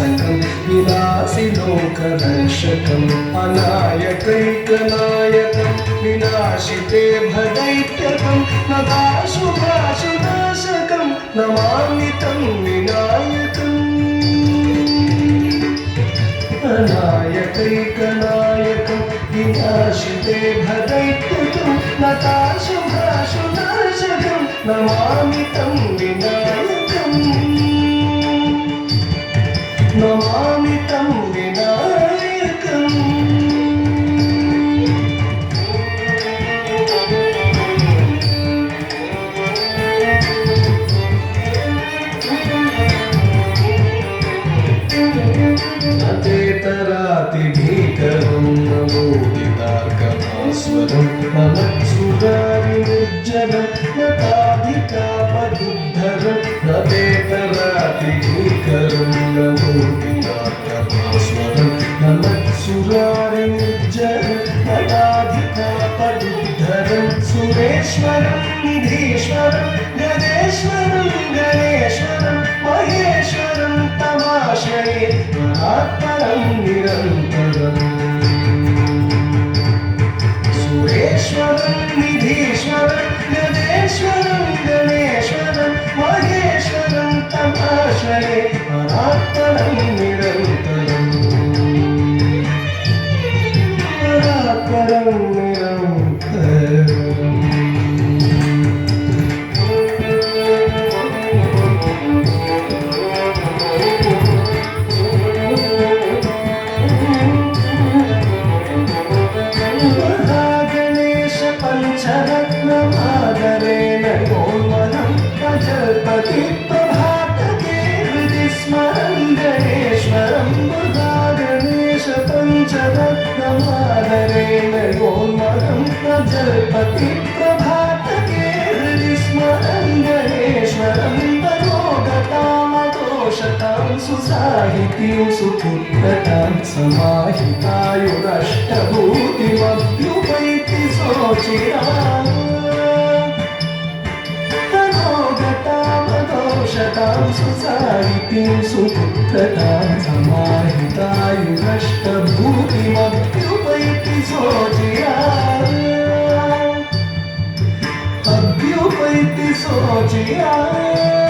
सकं विलासिलोकरक्षकम् अनायकैकनायकं विनाशिते भदैत्यकं नगाशुभाशुनाशकं नमामि तं विनायकम् अनायकैकनायकं विनाशिते भदैत्यकं नगाशुभाशुनाशकं नमामि तं विनायकम् नमामि तं विनायकम् नतेतरातिभीकरं नमोदितार्कभास्वरं नमत्सुरारिमुज्जलं नताधिकापदुद्धरं नतेतरातिभीकरं नमोदितार्कभास्वरं नमत्सुरारिमुज्जलं नताधिकापदुद्धरं सुरेश्वरं निधीश्वरं गणेश्वरं गणेश्वरं महेश्वरं तमाश्रये परात्परं निरन्तरम् सुरेश्वरं निधीश्वरं गणेश्वरं गणेश्वरं महेश्वरं तमाश्रये परात्परं निरन्तरम् परात्परं निरन्तरम् रत्नमादरेण गोमनं प्रजपति प्रभातके हृदि स्मरं गणेश्वरं बुधा गणेश पञ्चरत्नमादरेण गोमनं प्रजपति प्रभातके हृदि स्मरं गणेश्वरं मनोगतामदोषतां सुसाहितीं सुपुत्रतां समाहितायुरष्टभूतिमभ्युपैति सोचिराम् मनोगतामदोषतां सुसाहितीं सुपुत्रतां समाहितायुरष्टभूतिमभ्युपैति सोचिराम् अभ्युपैति सोचिराम्